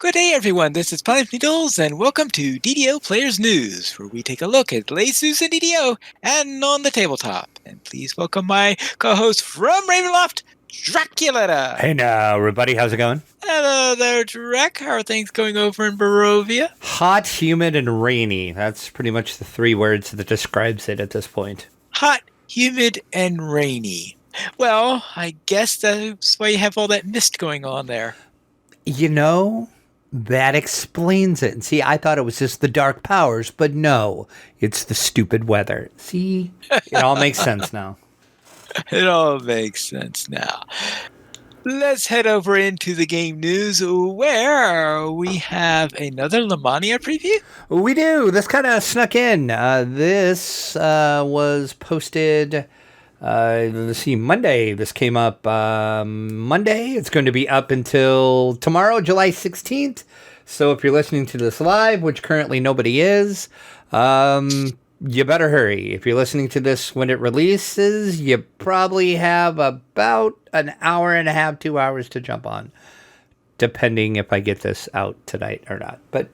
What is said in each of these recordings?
Good day, everyone. This is Planet Needles, and welcome to DDO Players News, where we take a look at latest news in DDO and on the tabletop. And please welcome my co-host from Ravenloft, Draculata. Hey now, everybody. How's it going? Hello there, Drac. How are things going over in Barovia? Hot, humid, and rainy. That's pretty much the three words that describes it at this point. Hot, humid, and rainy. Well, I guess that's why you have all that mist going on there. You know, that explains it. And see, I thought it was just the dark powers, but no, it's the stupid weather. See, it all makes sense now. It all makes sense now. Let's head over into the game news where we have another Lamania preview. We do. This kind of snuck in. This was posted, let's see, Monday. This came up Monday. It's going to be up until tomorrow, July 16th. So if you're listening to this live, which currently nobody is, you better hurry. If you're listening to this when it releases, you probably have about an hour and a half, 2 hours to jump on, depending if I get this out tonight or not. But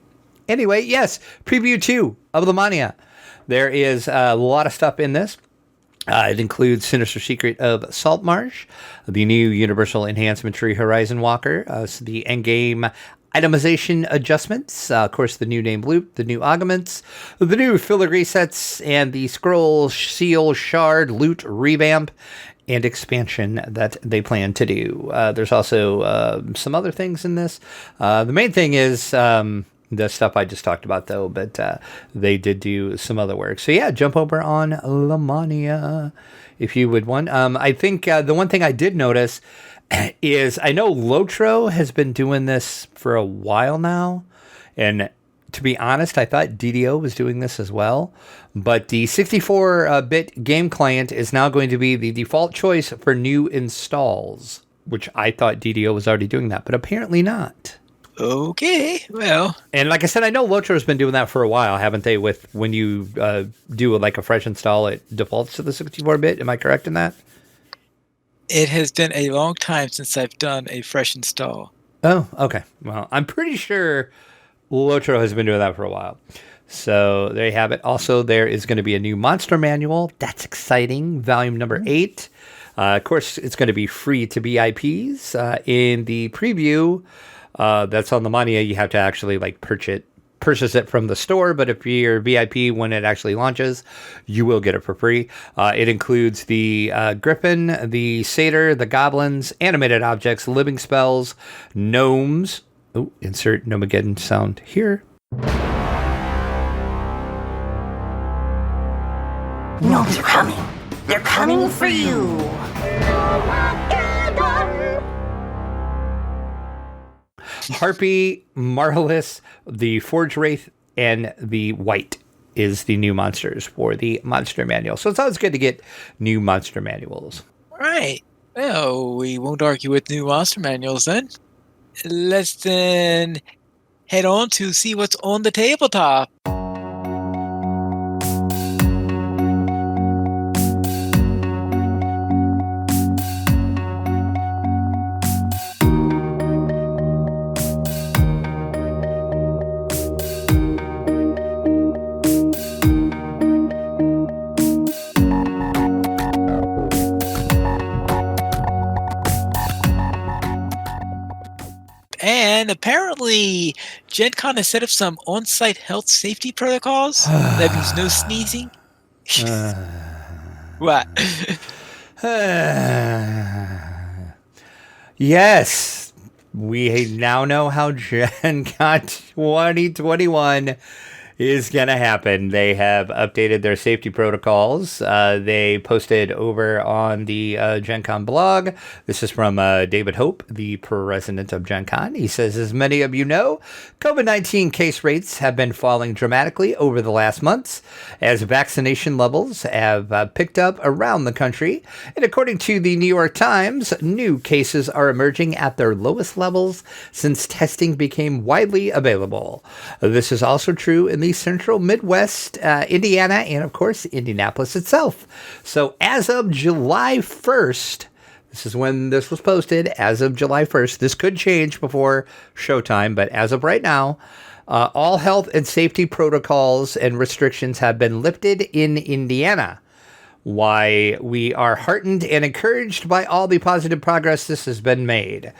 anyway, yes, preview 2 of Lamania. There is a lot of stuff in this. It includes Sinister Secret of Saltmarsh, the new Universal Enhancement Tree Horizon Walker, so the endgame itemization adjustments, of course, the new name loop, the new augments, the new filler resets, and the scroll, seal, shard, loot revamp and expansion that they plan to do. There's also some other things in this. The main thing is the stuff I just talked about, though, but they did do some other work. So yeah, jump over on Lamania if you would want. I think the one thing I did notice is I know Lotro has been doing this for a while now, and to be honest, I thought DDO was doing this as well, but the 64-bit game client is now going to be the default choice for new installs, which I thought DDO was already doing that, but apparently not. Okay, well. And like I said, I know Lotro's been doing that for a while, haven't they? With when you do like a fresh install, it defaults to the 64-bit. Am I correct in that? It has been a long time since I've done a fresh install. Oh, okay. Well, I'm pretty sure Lotro has been doing that for a while. So there you have it. Also, there is going to be a new monster manual. That's exciting. Volume number 8. Of course, it's going to be free to VIPs. In the preview that's on the Mania, you have to actually like purchase it from the store, but if you're VIP when it actually launches, you will get it for free. It includes the Griffin, the Satyr, the Goblins, animated objects, living spells, gnomes. Oh, insert Gnomageddon sound here. Gnomes are coming. They're coming for you. Harpy, Marvelous, the Forge Wraith, and the White is the new monsters for the monster manual. So it's always good to get new monster manuals. Right. Well, we won't argue with new monster manuals then. Let's then head on to see what's on the tabletop. And apparently, Gen Con has set up some on-site health safety protocols. That means no sneezing. What? Yes, we now know how Gen Con 2021 is going to happen. They have updated their safety protocols. They posted over on the Gen Con blog. This is from David Hope, the president of Gen Con. He says, as many of you know, COVID-19 case rates have been falling dramatically over the last months as vaccination levels have picked up around the country. And according to the New York Times, new cases are emerging at their lowest levels since testing became widely available. This is also true in the central Midwest, Indiana, and of course, Indianapolis itself. So as of July 1st, This is when this was posted, as of July 1st. This could change before showtime, but as of right now, all health and safety protocols and restrictions have been lifted in Indiana. Why we are heartened and encouraged by all the positive progress this has been made.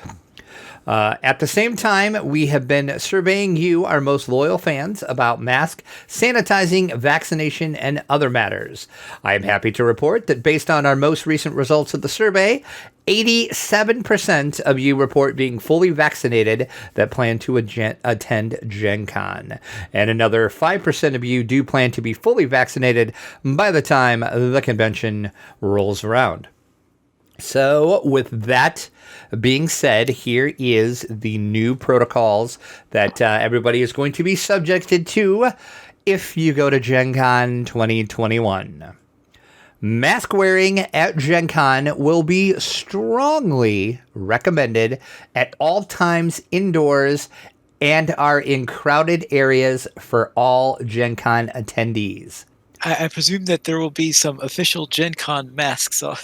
At the same time, we have been surveying you, our most loyal fans, about mask, sanitizing, vaccination, and other matters. I am happy to report that based on our most recent results of the survey, 87% of you report being fully vaccinated that plan to attend Gen Con. And another 5% of you do plan to be fully vaccinated by the time the convention rolls around. So with that being said, here is the new protocols that everybody is going to be subjected to if you go to Gen Con 2021. Mask wearing at Gen Con will be strongly recommended at all times indoors and are in crowded areas for all Gen Con attendees. I presume that there will be some official Gen Con masks on.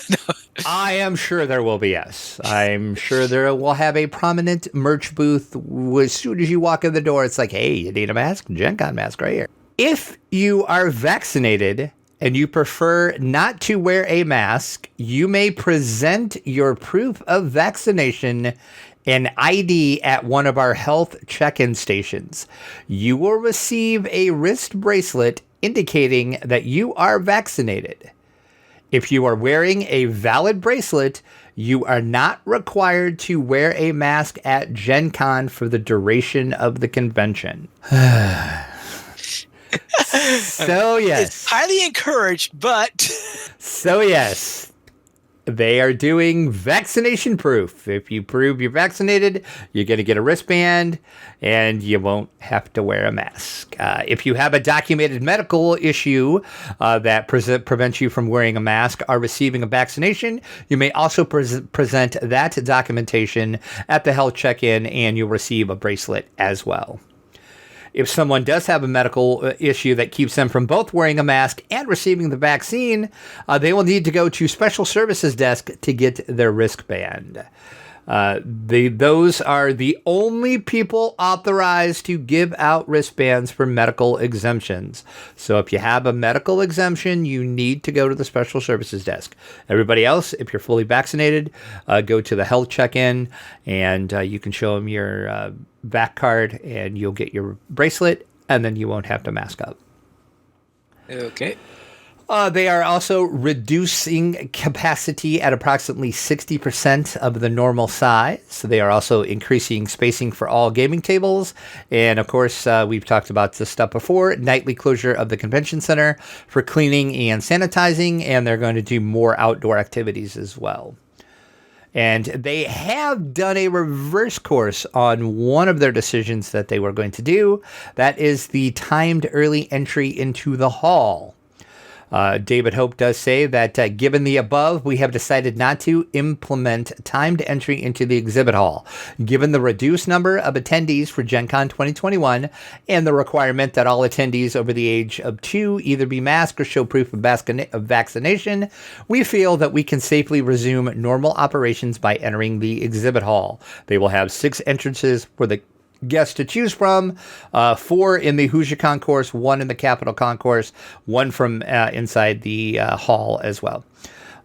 I am sure there will be, yes. I'm sure there will have a prominent merch booth. As soon as you walk in the door, it's like, hey, you need a mask? Gen Con mask right here. If you are vaccinated and you prefer not to wear a mask, you may present your proof of vaccination and ID at one of our health check-in stations. You will receive a wrist bracelet indicating that you are vaccinated. If you are wearing a valid bracelet, you are not required to wear a mask at Gen Con for the duration of the convention. So, yes. It's highly encouraged, but... So, yes. They are doing vaccination proof. If you prove you're vaccinated, you're going to get a wristband and you won't have to wear a mask. If you have a documented medical issue that prevents you from wearing a mask or receiving a vaccination, you may also present that documentation at the health check-in and you'll receive a bracelet as well. If someone does have a medical issue that keeps them from both wearing a mask and receiving the vaccine, they will need to go to Special Services Desk to get their wristband. Those are the only people authorized to give out wristbands for medical exemptions. So if you have a medical exemption, you need to go to the Special Services Desk. Everybody else, if you're fully vaccinated, go to the health check-in and you can show them your back card and you'll get your bracelet and then you won't have to mask up. Okay. They are also reducing capacity at approximately 60% of the normal size. So they are also increasing spacing for all gaming tables. And of course, we've talked about this stuff before, nightly closure of the convention center for cleaning and sanitizing. And they're going to do more outdoor activities as well. And they have done a reverse course on one of their decisions that they were going to do. That is the timed early entry into the hall. David Hope does say that given the above, we have decided not to implement timed entry into the exhibit hall. Given the reduced number of attendees for Gen Con 2021 and the requirement that all attendees over the age of 2 either be masked or show proof of vaccination, we feel that we can safely resume normal operations by entering the exhibit hall. They will have 6 entrances for the guests to choose from, 4 in the Hoosier Concourse, 1 in the Capitol Concourse, 1 from inside the hall as well.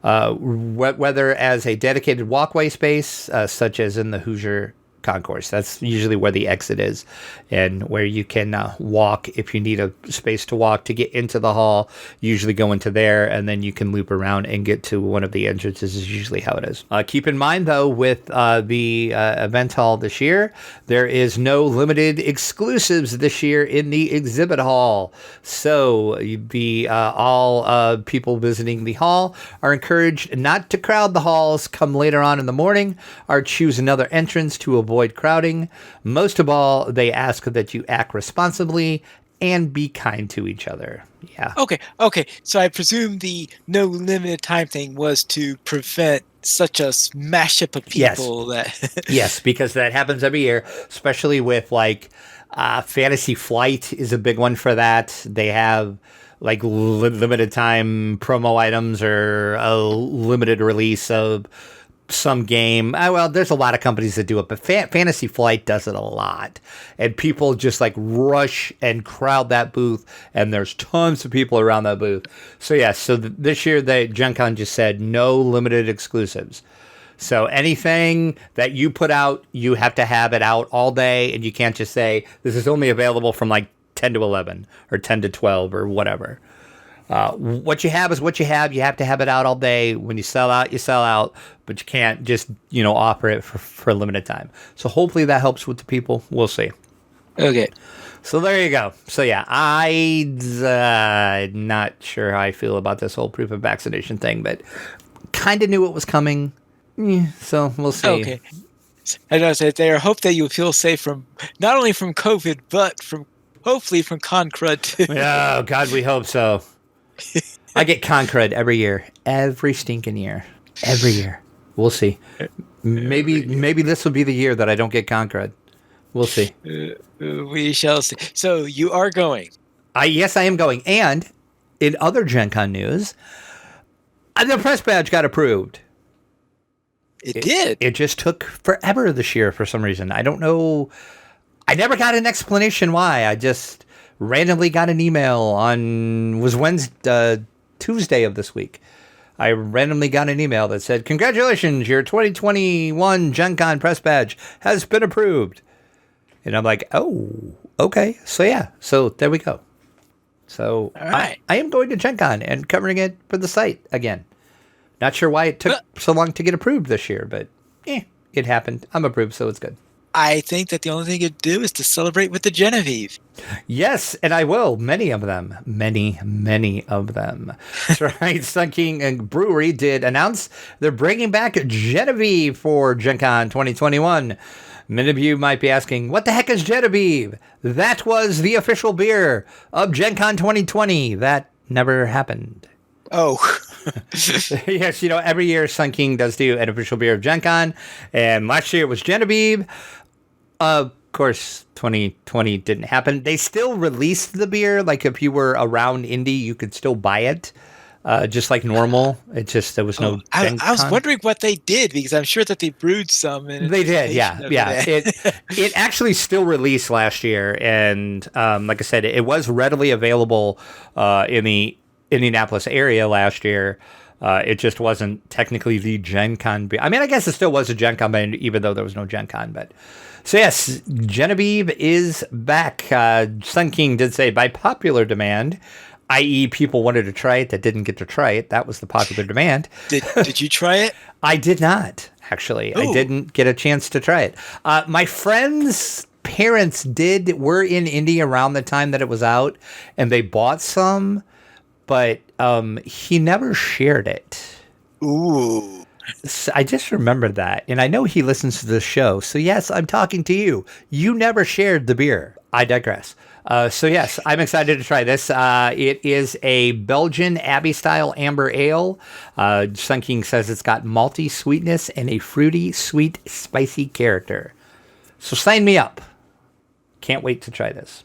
Whether as a dedicated walkway space, such as in the Hoosier Concourse. That's usually where the exit is and where you can walk if you need a space to walk to get into the hall. Usually go into there and then you can loop around and get to one of the entrances is usually how it is. Keep in mind though, with the event hall this year, there is no limited exclusives this year in the exhibit hall. So the all people visiting the hall are encouraged not to crowd the halls come later on in the morning or choose another entrance to avoid crowding. Most of all, they ask that you act responsibly and be kind to each other. Yeah. Okay. So I presume the no limited time thing was to prevent such a smash up of people. Yes, because that happens every year, especially with like Fantasy Flight is a big one for that. They have like limited time promo items or a limited release of some game. Well, there's a lot of companies that do it, but Fantasy Flight does it a lot. And people just like rush and crowd that booth, and there's tons of people around that booth. So yeah, this year Gen Con just said no limited exclusives. So anything that you put out, you have to have it out all day, and you can't just say this is only available from like 10 to 11 or 10 to 12 or whatever. What you have is what you have. You have to have it out all day. When you sell out, you sell out, but you can't just, offer it for a limited time. So hopefully that helps with the people. We'll see. Okay. So there you go. So yeah, I'm not sure how I feel about this whole proof of vaccination thing, but kind of knew it was coming. So we'll see. Okay. I know that there. I hope that you feel safe from not only from COVID, but hopefully from con crud too. Oh God, we hope so. I get con crud every year, every stinking year, every year. We'll see. Maybe this will be the year that I don't get con crud. We'll see. We shall see. So you are going. Yes, I am going. And in other Gen Con news, the press badge got approved. It did. It just took forever this year for some reason. I don't know. I never got an explanation why. I just randomly got an email on Tuesday of this week. I randomly got an email that said, "Congratulations, your 2021 Gen Con press badge has been approved." And I'm like, "Oh, okay." So yeah, so there we go. So all right. I am going to Gen Con and covering it for the site again. Not sure why it took so long to get approved this year, but it happened. I'm approved, so it's good. I think that the only thing you do is to celebrate with the Genevieve. Yes, and I will. Many of them. Many of them. That's right. Sun King and Brewery did announce they're bringing back Genevieve for Gen Con 2021. Many of you might be asking, what the heck is Genevieve? That was the official beer of Gen Con 2020. That never happened. Oh. Yes, every year Sun King does do an official beer of Gen Con, and last year it was Genevieve. Of course, 2020 didn't happen. They still released the beer. Like if you were around Indy, you could still buy it, just like normal. It just there was no. I was wondering what they did because I'm sure that they brewed some. They did, yeah. It actually still released last year, and like I said, it was readily available in the Indianapolis area last year. It just wasn't technically the Gen Con beer. I mean, I guess it still was a Gen Con, even though there was no Gen Con. But so yes, Genevieve is back. Sun King did say by popular demand, i.e., people wanted to try it that didn't get to try it. That was the popular demand. Did you try it? I did not, actually. Ooh. I didn't get a chance to try it. My friends' parents were in Indy around the time that it was out, and they bought some. But he never shared it. Ooh. So I just remembered that. And I know he listens to the show. So, yes, I'm talking to you. You never shared the beer. I digress. So, yes, I'm excited to try this. It is a Belgian Abbey-style amber ale. Sun King says it's got malty sweetness and a fruity, sweet, spicy character. So, sign me up. Can't wait to try this.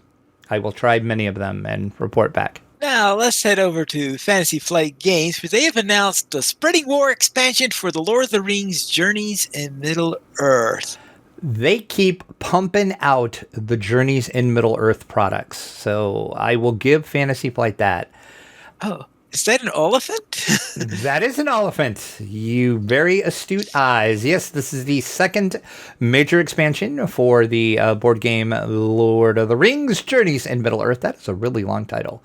I will try many of them and report back. Now, let's head over to Fantasy Flight Games, where they have announced the Spreading War expansion for the Lord of the Rings Journeys in Middle-earth. They keep pumping out the Journeys in Middle-earth products, so I will give Fantasy Flight that. Oh, is that an elephant? That is an elephant. You very astute eyes. Yes, this is the second major expansion for the board game Lord of the Rings Journeys in Middle-earth. That is a really long title.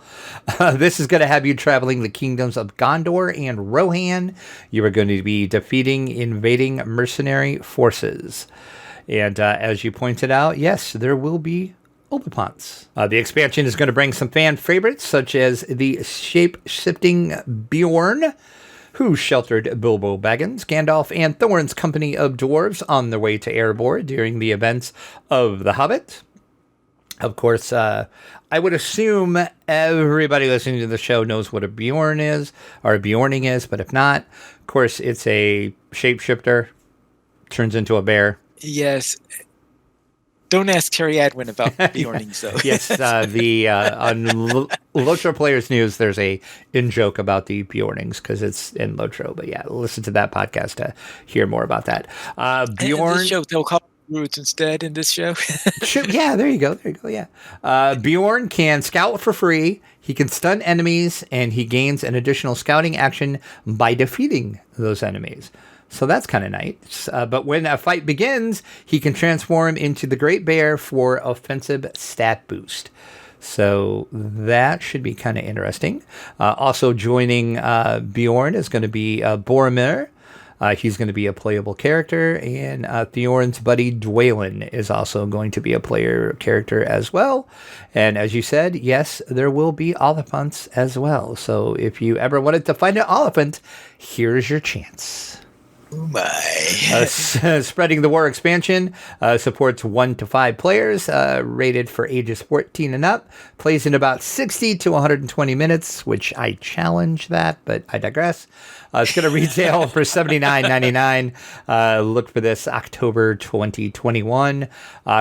This is going to have you traveling the kingdoms of Gondor and Rohan. You are going to be defeating invading mercenary forces. And as you pointed out, yes, there will be Oliphaunts. The expansion is going to bring some fan favorites, such as the shape-shifting Bjorn, who sheltered Bilbo Baggins, Gandalf, and Thorin's company of dwarves on their way to Erebor during the events of The Hobbit. Of course, I would assume everybody listening to the show knows what a Bjorn is, or a Bjorning is, but if not, of course, it's a shapeshifter, turns into a bear. Yes. Don't ask Terry Adwin about Bjornings, though. Yes, on Lotro Players News, there's a in-joke about the Bjornings because it's in Lotro. But yeah, listen to that podcast to hear more about that. Bjorn, in this show, they'll call Roots instead in this show. Yeah, there you go. Yeah. Bjorn can scout for free. He can stun enemies, and he gains an additional scouting action by defeating those enemies. So that's kind of nice. But when a fight begins, he can transform into the Great Bear for offensive stat boost. So that should be kind of interesting. Also joining Bjorn is going to be Boromir. He's going to be a playable character. And Thorn's buddy Dwaylen is also going to be a player character as well. And as you said, yes, there will be Oliphaunts as well. So if you ever wanted to find an Oliphant, here's your chance. Oh my. Spreading the War expansion supports 1 to 5 players, rated for ages 14 and up, plays in about 60 to 120 minutes, which I challenge that, but I digress. It's going to retail for $79.99. Look for this October 2021.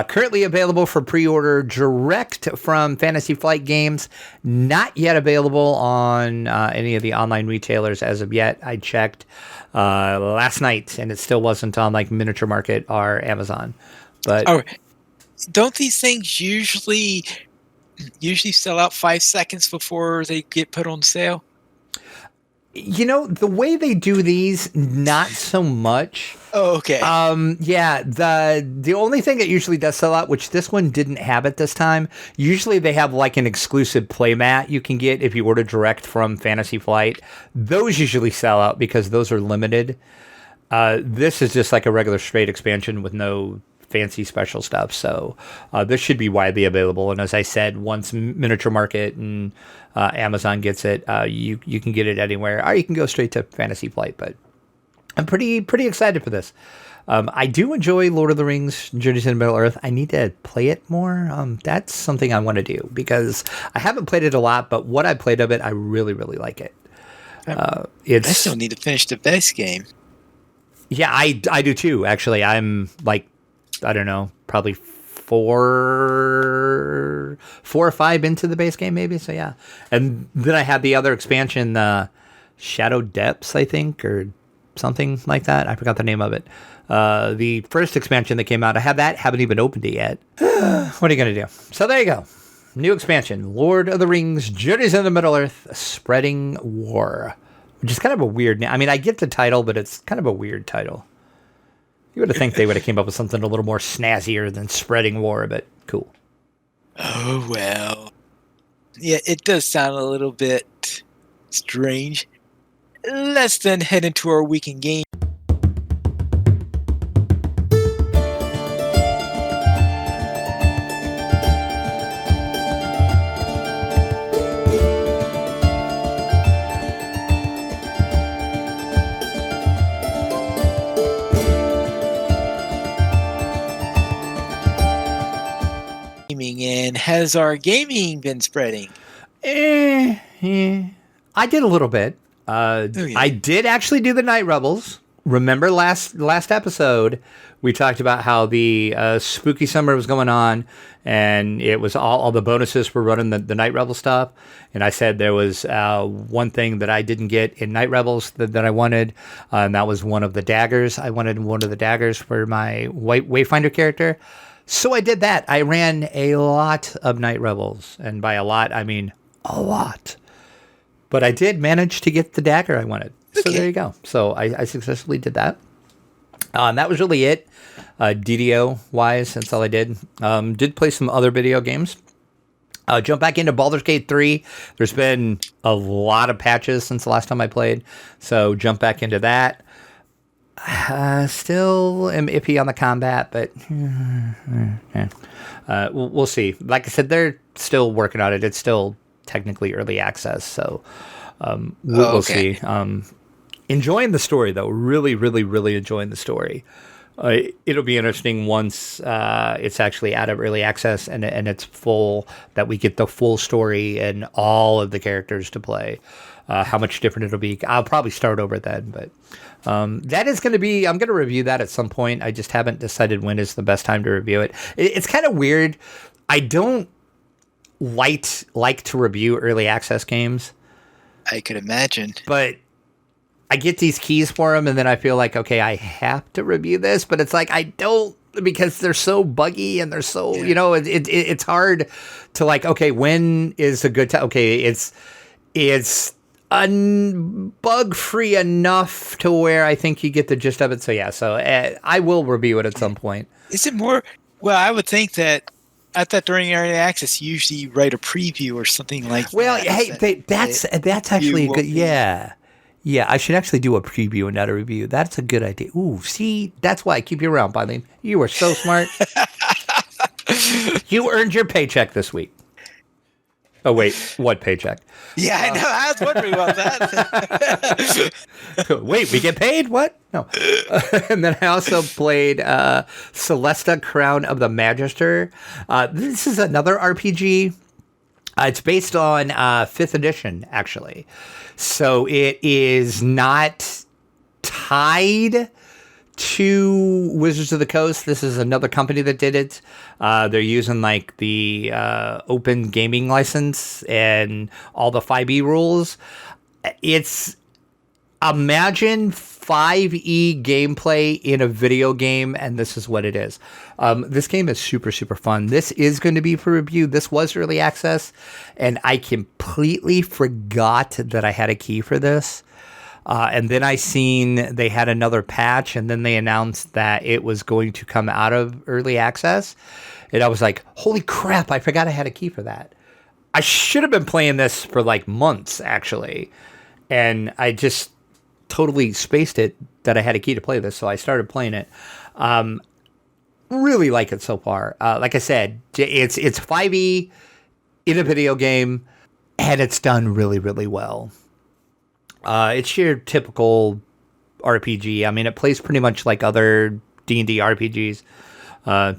Currently available for pre-order direct from Fantasy Flight Games. Not yet available on any of the online retailers as of yet. I checked last night, and it still wasn't on like Miniature Market or Amazon. But don't these things usually sell out 5 seconds before they get put on sale? You know, the way they do these, not so much. Oh, okay. Yeah, the only thing that usually does sell out, which this one didn't have at this time, usually they have like an exclusive playmat you can get if you order direct from Fantasy Flight. Those usually sell out because those are limited. This is just like a regular straight expansion with no fancy special stuff. So this should be widely available. And as I said, once Miniature Market and Amazon gets it, you can get it anywhere, or you can go straight to Fantasy Flight. But I'm pretty excited for this. I do enjoy Lord of the Rings, Journeys into Middle-earth. I need to play it more. That's something I want to do because I haven't played it a lot, but what I played of it, I really, really like it. I still need to finish the base game. Yeah, I do too, actually. I'm like, I don't know, probably 4 or 5 into the base game, maybe. So yeah, and then I had the other expansion, Shadow Depths, I think, or something like that. I forgot the name of it. The first expansion that came out, I have that. Haven't even opened it yet. What are you gonna do? So there you go. New expansion, Lord of the Rings: Journeys into Middle-earth, Spreading War, which is kind of a weird name. I mean, I get the title, but it's kind of a weird title. You would have think they would have came up with something a little more snazzier than Spreading War, but cool. Oh, well. Yeah, it does sound a little bit strange. Let's then head into our week in game. And has our gaming been spreading? I did a little bit. I did actually do the Night Rebels. Remember last episode, we talked about how the spooky summer was going on, and it was all the bonuses were running the Night Rebel stuff. And I said there was one thing that I didn't get in Night Rebels that I wanted, and that was one of the daggers. I wanted one of the daggers for my Wayfinder character. So I did that. I ran a lot of Night Rebels, and by a lot, I mean a lot. But I did manage to get the dagger I wanted. So there you go. So I successfully did that. And that was really it, DDO-wise. That's all I did. Did play some other video games. Jump back into Baldur's Gate 3. There's been a lot of patches since the last time I played. So jump back into that. Still am iffy on the combat, but we'll see. Like I said, they're still working on it. It's still technically early access, so we'll see. Enjoying the story, though. Really, really, really enjoying the story. It'll be interesting once it's actually out of early access and it's full, that we get the full story and all of the characters to play. How much different it'll be. I'll probably start over then, but that is going to be, I'm going to review that at some point. I just haven't decided when is the best time to review it. It's kind of weird. I don't like to review early access games. I could imagine. But I get these keys for them, and then I feel like, okay, I have to review this, but it's like I don't, because they're so buggy and they're so, it's hard to like, okay, when is a good time? Okay, it's bug free enough to where I think you get the gist of it. So yeah, I will review it at some point. Is it more? Well, I would think that. I thought during early access, you usually write a preview or something like that. Well, hey, that's actually a good. Yeah. I should actually do a preview and not a review. That's a good idea. Ooh, see, that's why I keep you around, Eileen. You are so smart. You earned your paycheck this week. Oh wait, what paycheck? Yeah, I know. I was wondering about that. Wait, we get paid? What? No. And then I also played Celesta Crown of the Magister. This is another RPG. It's based on 5th edition, actually. So it is not tied to Wizards of the Coast. This is another company that did it. They're using like the open gaming license and all the 5e rules. It's imagine 5e gameplay in a video game, and this is what it is. This game is super, super fun. This is going to be for review. This was early access, and I completely forgot that I had a key for this. And then I seen they had another patch, and then they announced that it was going to come out of early access. And I was like, holy crap, I forgot I had a key for that. I should have been playing this for like months, actually. And I just totally spaced it that I had a key to play this, so I started playing it. Really like it so far. Like I said, it's 5e in a video game, and it's done really, really well. It's your typical RPG. I mean, it plays pretty much like other D&D RPGs,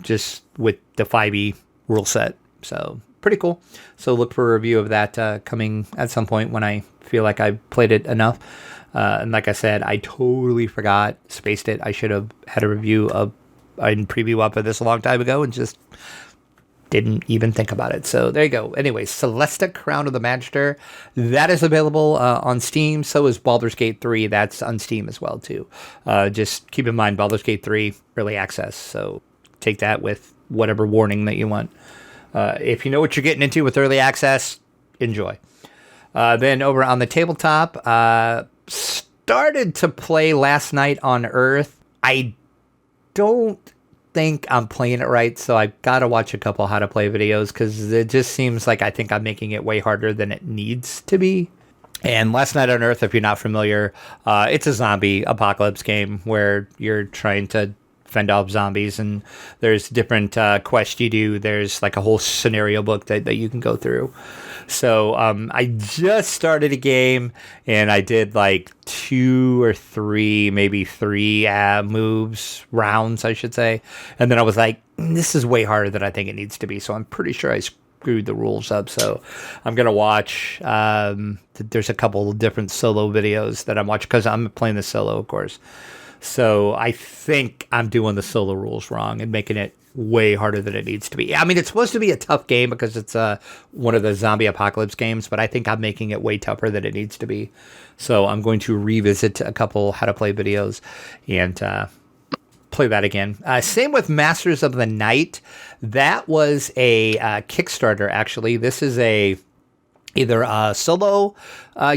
just with the 5e rule set. So pretty cool. So look for a review of that coming at some point when I feel like I've played it enough. And like I said, I totally forgot, spaced it. I should have had a review of and preview up of this a long time ago and just didn't even think about it. So there you go. Anyway, Celesta Crown of the Magister, that is available on Steam. So is Baldur's Gate 3. That's on Steam as well, too. Just keep in mind, Baldur's Gate 3, early access. So take that with whatever warning that you want. If you know what you're getting into with early access, enjoy. Then over on the tabletop, started to play last night on Earth. I don't think I'm playing it right, so I've got to watch a couple how to play videos, because it just seems like I think I'm making it way harder than it needs to be. And Last Night on Earth, if you're not familiar, it's a zombie apocalypse game where you're trying to fend off zombies, and there's different quests you do. There's like a whole scenario book that you can go through. So I just started a game, and I did like 2 or 3, maybe 3 rounds, I should say. And then I was like, this is way harder than I think it needs to be. So I'm pretty sure I screwed the rules up. So I'm going to watch. There's a couple of different solo videos that I'm watching, because I'm playing the solo, of course. So I think I'm doing the solo rules wrong and making it way harder than it needs to be. I mean, it's supposed to be a tough game because it's one of the zombie apocalypse games, but I think I'm making it way tougher than it needs to be. So I'm going to revisit a couple how to play videos and play that again. Same with Masters of the Night. That was a Kickstarter, actually. This is either a solo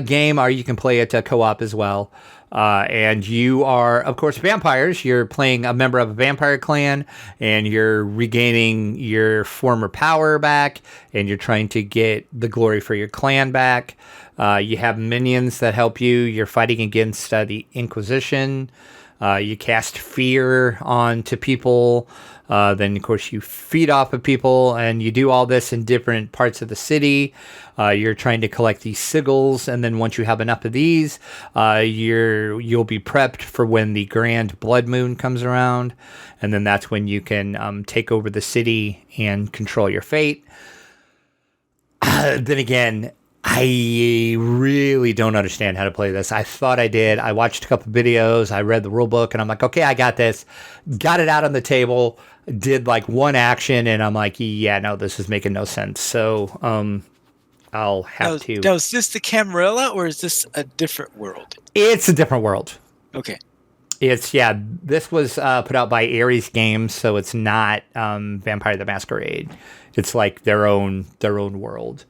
game, or you can play it co-op as well. And you are, of course, vampires. You're playing a member of a vampire clan, and you're regaining your former power back, and you're trying to get the glory for your clan back. You have minions that help you. You're fighting against the Inquisition. You cast fear onto people. Then, of course, you feed off of people, and you do all this in different parts of the city. You're trying to collect these sigils, and then once you have enough of these, you'll be prepped for when the Grand Blood Moon comes around, and then that's when you can take over the city and control your fate. Then again, I really don't understand how to play this. I thought I did. I watched a couple videos. I read the rule book, and I'm like, okay, I got this. Got it out on the table. Did like one action, and I'm like, yeah, no, this is making no sense. So I'll have to. Now, is this the Camarilla, or is this a different world? It's a different world. Okay. This was put out by Ares Games, so it's not Vampire the Masquerade. It's like their own world.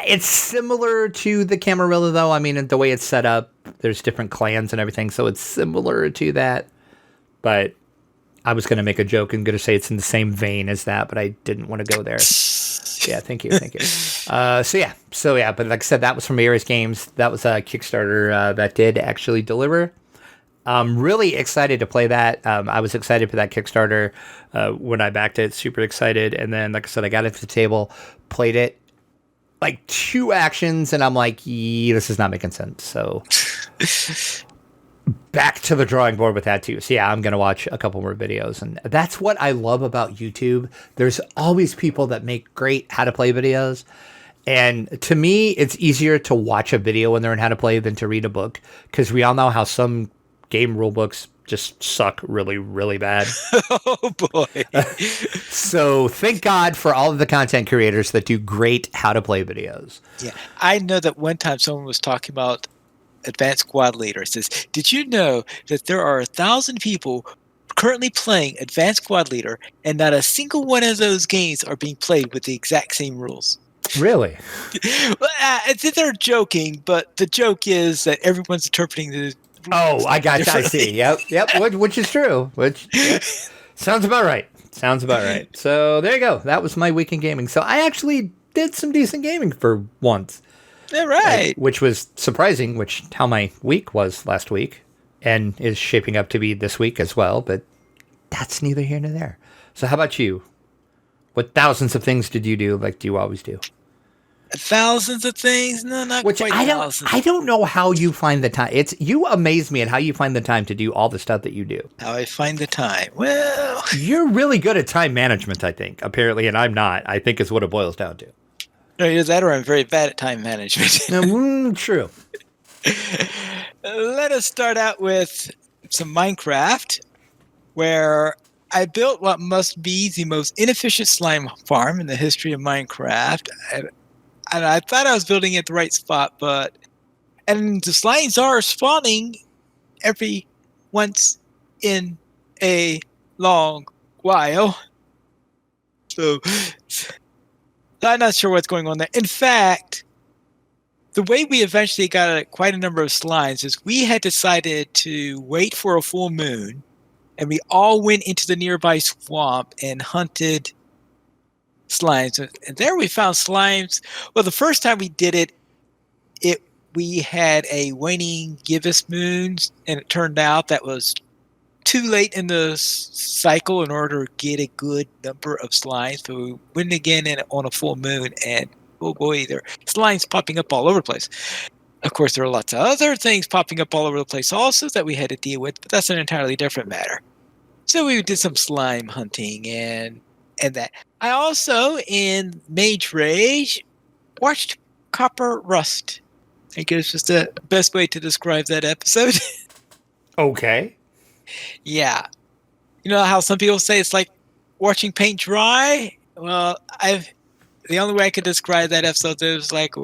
It's similar to the Camarilla, though. I mean, the way it's set up, there's different clans and everything, so it's similar to that. But I was going to make a joke and going to say it's in the same vein as that, but I didn't want to go there. Yeah, thank you. So yeah, but like I said, that was from Ares Games. That was a Kickstarter that did actually deliver. I'm really excited to play that. I was excited for that Kickstarter when I backed it, super excited. And then, like I said, I got it to the table, played it, like 2 actions, and I'm like, this is not making sense. So back to the drawing board with that too. So yeah, I'm going to watch a couple more videos. And that's what I love about YouTube. There's always people that make great how to play videos. And to me, it's easier to watch a video when they're in how to play than to read a book. Because we all know how some game rule books just suck really, really bad. Oh boy. So thank God for all of the content creators that do great how to play videos. Yeah. I know that one time someone was talking about Advanced Squad Leader. It says, did you know that there are 1,000 people currently playing Advanced Squad Leader, and not a single one of those games are being played with the exact same rules? Really? Well, they're joking, but the joke is that everyone's interpreting the Oh, I got you. I see. Yep. Which is true. Sounds about right. So there you go. That was my week in gaming. So I actually did some decent gaming for once. All right. Which was surprising, how my week was last week, and is shaping up to be this week as well. But that's neither here nor there. So how about you? What thousands of things did you do like you always do? Thousands of things? No, not Which quite thousands. I don't know how you find the time. You amaze me at how you find the time to do all the stuff that you do. How I find the time? Well, you're really good at time management, I think, apparently, and I'm not. I think is what it boils down to. No, either that or I'm very bad at time management. True. Let us start out with some Minecraft, where I built what must be the most inefficient slime farm in the history of Minecraft. And I thought I was building it at the right spot, and the slimes are spawning every once in a long while. So I'm not sure what's going on there. In fact, the way we eventually got quite a number of slimes is we had decided to wait for a full moon, and we all went into the nearby swamp and hunted slimes. And there we found slimes. Well, the first time we did it, we had a waning gibbous moon, and it turned out that was too late in the cycle in order to get a good number of slimes. So we went again on a full moon, and oh boy, there are slimes popping up all over the place. Of course, there are lots of other things popping up all over the place also that we had to deal with, but that's an entirely different matter. So we did some slime hunting and that. I also, in Mage Rage, watched Copper Rust. I guess it's the best way to describe that episode. Okay. Yeah. You know how some people say it's like watching paint dry? Well, the only way I could describe that episode is like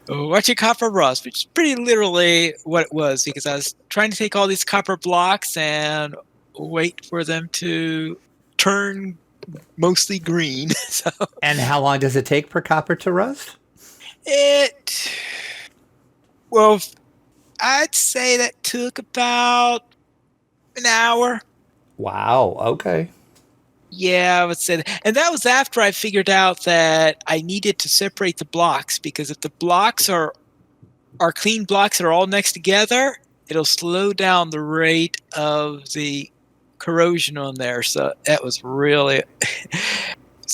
watching Copper Rust, which is pretty literally what it was, because I was trying to take all these copper blocks and wait for them to turn mostly green. So, and how long does it take for copper to rust? Well, I'd say that took about an hour. Wow. Okay. Yeah, I would say that. And that was after I figured out that I needed to separate the blocks, because if the blocks are clean blocks that are all next together, it'll slow down the rate of the corrosion on there. So that was really.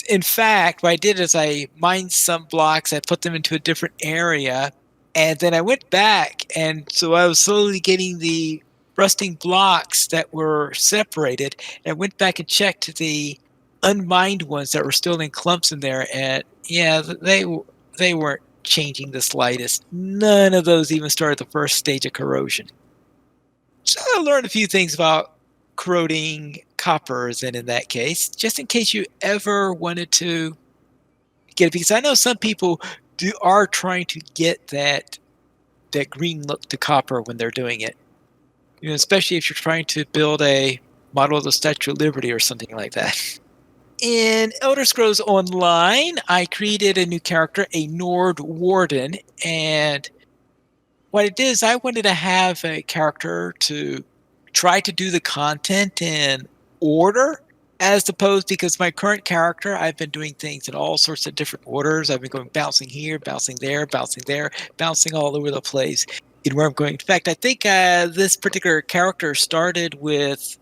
In fact, what I did is I mined some blocks, I put them into a different area, and then I went back, and so I was slowly getting the rusting blocks that were separated, and I went back and checked the unmined ones that were still in clumps in there, and yeah, they weren't changing the slightest. None of those even started the first stage of corrosion. So I learned a few things about corroding coppers, and in that case, just in case you ever wanted to get it, because I know some people are trying to get that green look to copper when they're doing it. Especially if you're trying to build a model of the Statue of Liberty or something like that. In Elder Scrolls Online, I created a new character, a Nord Warden, and what I did is I wanted to have a character to try to do the content in order, as opposed, because my current character, I've been doing things in all sorts of different orders. I've been going bouncing here, bouncing there, bouncing all over the place in where I'm going. In fact, I think this particular character started with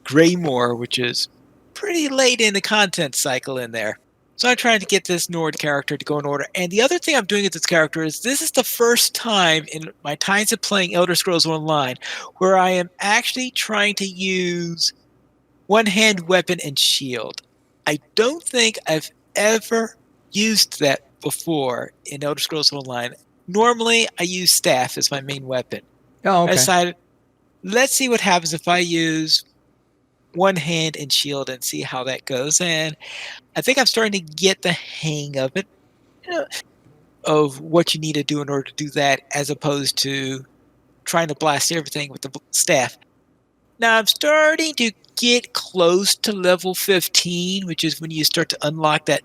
Greymore, which is pretty late in the content cycle in there. So I'm trying to get this Nord character to go in order. And the other thing I'm doing with this character is this is the first time in my times of playing Elder Scrolls Online where I am actually trying to use one-hand weapon and shield. I don't think I've ever used that before in Elder Scrolls Online. Normally, I use staff as my main weapon. Oh, I okay. decided, let's see what happens if I use one hand and shield and see how that goes. And I think I'm starting to get the hang of it, of what you need to do in order to do that, as opposed to trying to blast everything with the staff. Now I'm starting to get close to level 15, which is when you start to unlock that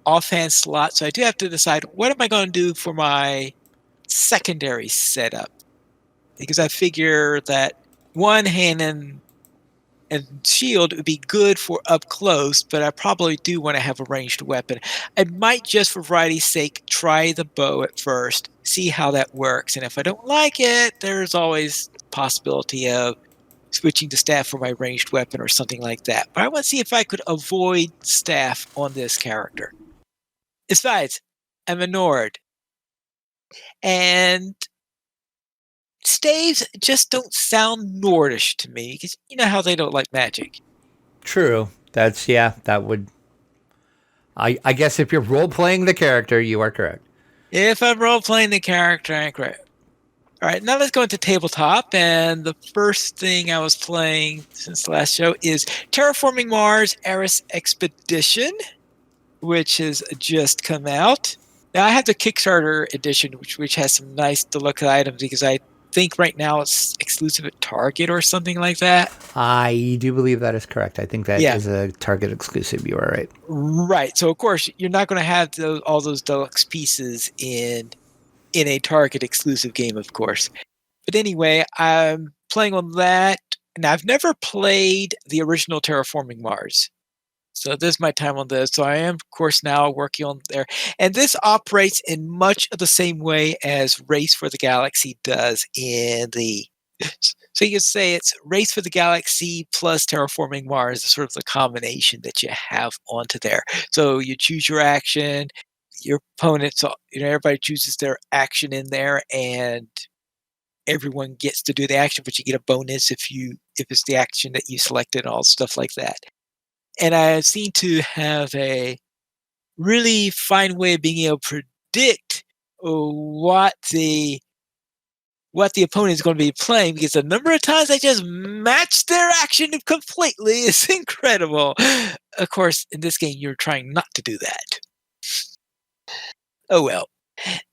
offhand slot. So I do have to decide, what am I going to do for my secondary setup? Because I figure that one hand and shield would be good for up close, but I probably do want to have a ranged weapon. I might, just for variety's sake, try the bow at first, see how that works, and if I don't like it, there's always the possibility of switching to staff for my ranged weapon or something like that. But I want to see if I could avoid staff on this character. Besides, I'm a Nord, and staves just don't sound Nordish to me, because you know how they don't like magic. True. That would. I guess if you're role playing the character, you are correct. If I'm role-playing the character, I'm correct. All right, now let's go into tabletop, and the first thing I was playing since the last show is Terraforming Mars Eris Expedition, which has just come out. Now, I have the Kickstarter edition, which has some nice deluxe items, because I think right now it's exclusive at Target or something like that. I do believe that is correct. I think that is Yeah. a Target exclusive. You are right. Right. So, of course, you're not going to have all those deluxe pieces in a Target exclusive game, of course. But anyway, I'm playing on that, and I've never played the original Terraforming Mars. So this is my time on this. So I am, of course, now working on there. And this operates in much of the same way as Race for the Galaxy does in the... So you could say it's Race for the Galaxy plus Terraforming Mars, sort of the combination that you have onto there. So you choose your action, your opponents, everybody chooses their action in there, and everyone gets to do the action, but you get a bonus if it's the action that you selected, and all stuff like that. And I seem to have a really fine way of being able to predict what the opponent is going to be playing, because the number of times I just match their action completely is incredible. Of course, in this game, you're trying not to do that. Oh well.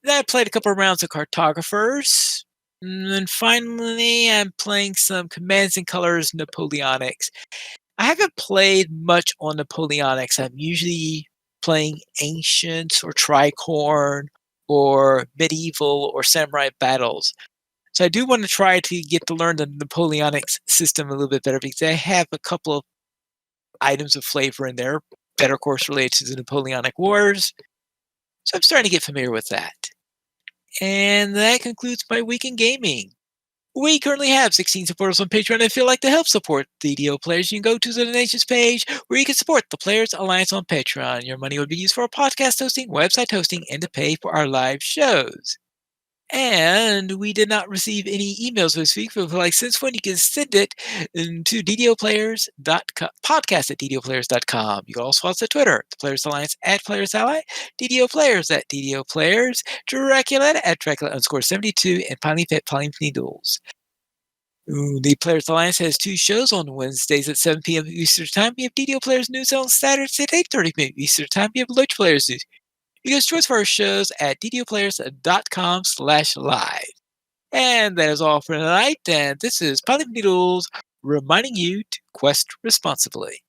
Then I played a couple of rounds of Cartographers. And then finally, I'm playing some Commands and Colors Napoleonics. I haven't played much on Napoleonics. I'm usually playing Ancients or Tricorn or Medieval or Samurai Battles. So I do want to try to get to learn the Napoleonics system a little bit better, because I have a couple of items of flavor in there, better course related to the Napoleonic Wars. So I'm starting to get familiar with that. And that concludes my week in gaming. We currently have 16 supporters on Patreon. And if you'd like to help support the DDO players, you can go to the donations page where you can support the Players Alliance on Patreon. Your money would be used for our podcast hosting, website hosting, and to pay for our live shows. And we did not receive any emails this week, but if you'd like since when you can send it to ddoplayers.com, podcast at ddoplayers.com. You can also follow us at Twitter, the Players Alliance at Players Ally, DDO Players at DDO Players, Dracula at Dracula_72, and finally Pet Needles. The Players Alliance has two shows on Wednesdays at 7 p.m. Eastern Time. We have DDO Players News on Saturdays at 8:30 p.m. Eastern Time. We have Loach Players News. You can join us for our shows at ddoplayers.com/live. And that is all for tonight. And this is Needles reminding you to quest responsibly.